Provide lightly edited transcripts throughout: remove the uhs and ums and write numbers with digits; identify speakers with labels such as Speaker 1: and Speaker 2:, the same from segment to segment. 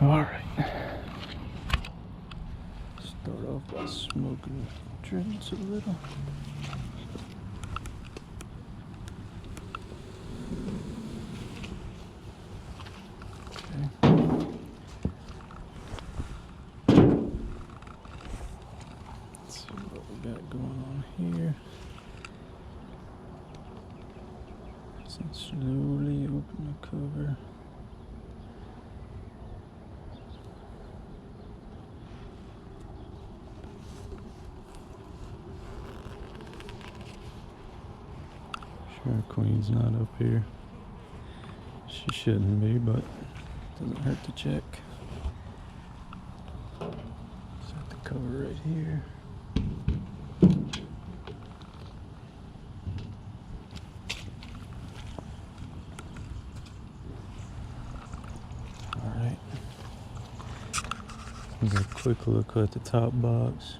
Speaker 1: Alright. Start off by smoking the dreads a little. Okay. Let's see what we got going on here. So slowly open the cover. Sure, Queen's not up here. She shouldn't be, but doesn't hurt to check. Set the cover right here. Alright. Here's a quick look at the top box.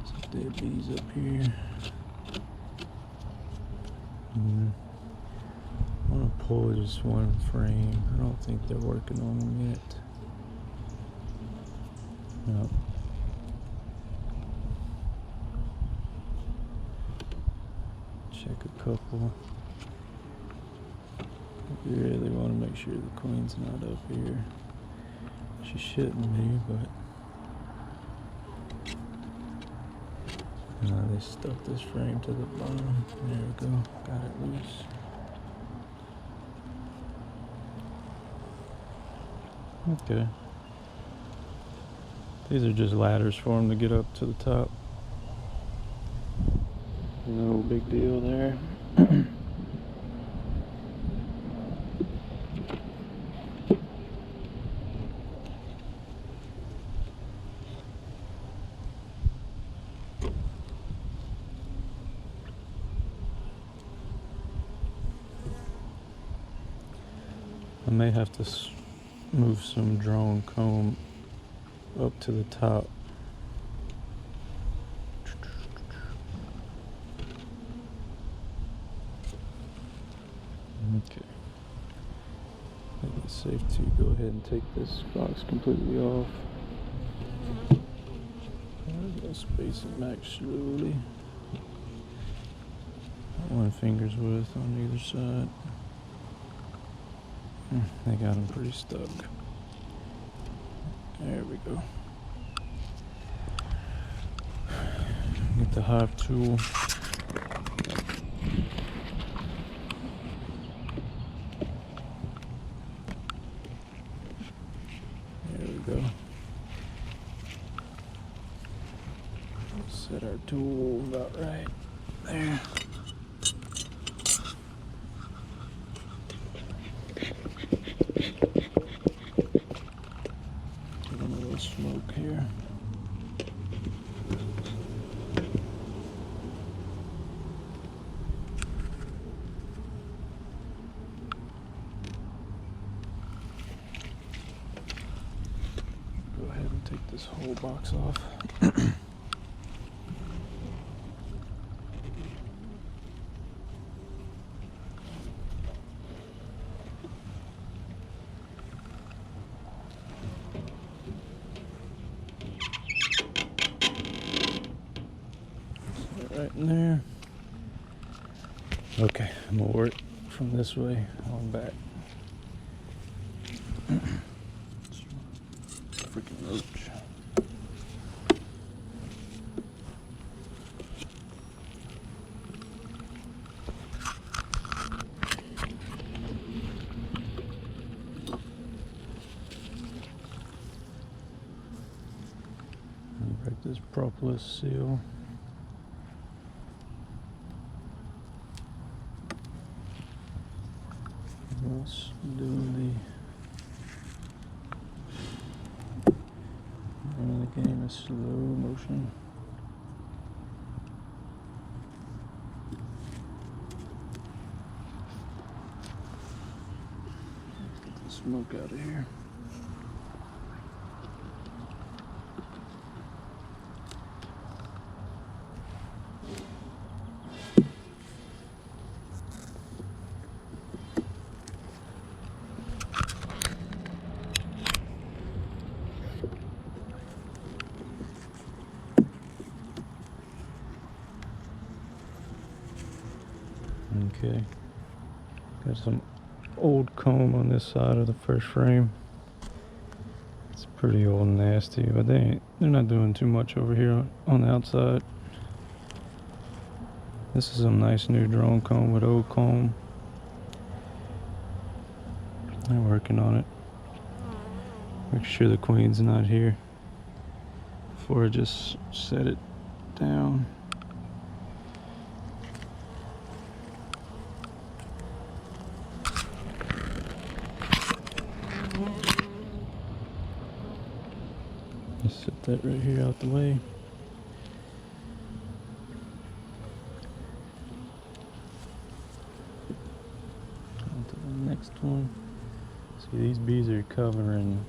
Speaker 1: Some dead bees up here. I want to pull just one frame. I don't think they're working on them yet. Nope. Check a couple. You really want to make sure the Queen's not up here. She shouldn't be, but no, they stuck this frame to the bottom. There we go. Got it loose. Okay. These are just ladders for them to get up to the top. No big deal there. I may have to move some drone comb up to the top. Okay. I think it's safe to go ahead and take this box completely off. I'm gonna space it back slowly. One finger's width on either side. They got them pretty stuck. There we go. Get the hive tool. There we go. Set our tool about right there. Smoke here. Go ahead and take this whole box off. Right in there. Okay, I'm gonna work from this way on back. Freaking roach. Break this propolis seal. Doing the game in slow motion. Get the smoke out of here. Okay. Got some old comb on this side of the first frame. It's pretty old and nasty, but they're not doing too much over here on the outside. This is some nice new drone comb with old comb. They're working on it. Make sure the queen's not here before I just set it down. Just set that right here out the way. On to the next one. See, these bees are covering,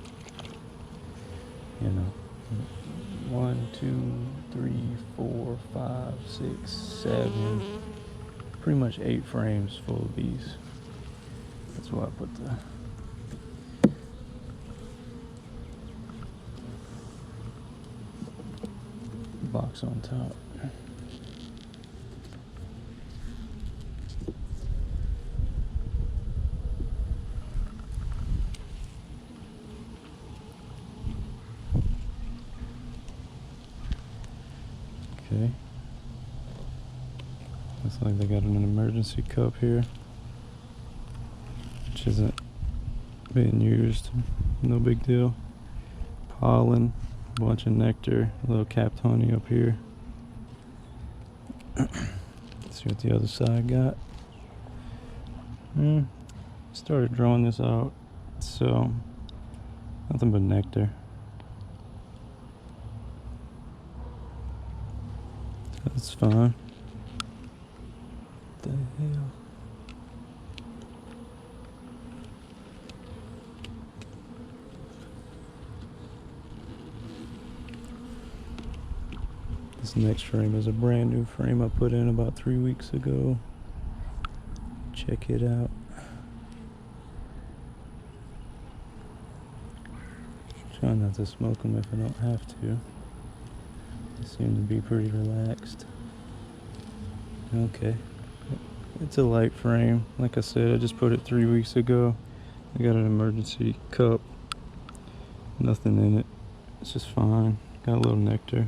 Speaker 1: you know, 1, 2, 3, 4, 5, 6, 7, pretty much 8 frames full of bees. That's why I put the box on top. Okay. Looks like they got an emergency cup here, which isn't being used. No big deal. Pollen, a bunch of nectar, a little capped honey up here. Let's see what the other side got. Started drawing this out, so nothing but nectar. That's fine. What the hell? This next frame is a brand new frame I put in about 3 weeks ago. Check it out. Try not to smoke them if I don't have to. They seem to be pretty relaxed. Okay. It's a light frame. Like I said, I just put it 3 weeks ago. I got an emergency cup. Nothing in it. It's just fine. Got a little nectar.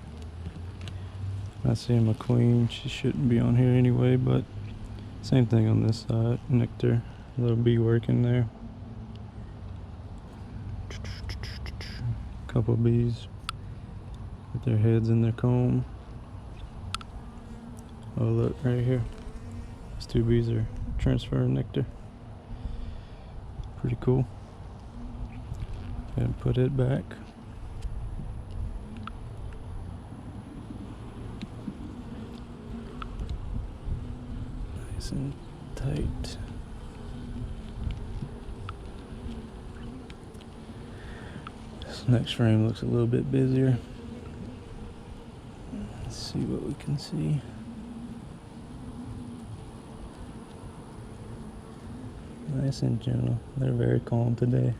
Speaker 1: Not seeing my queen. She shouldn't be on here anyway, but same thing on this side. Nectar. A little bee working there. Couple bees with their heads in their comb. Oh, look right here. These 2 bees are transferring nectar. Pretty cool. And put it back. Nice and tight. This next frame looks a little bit busier. Let's see what we can see. Nice and gentle. They're very calm today.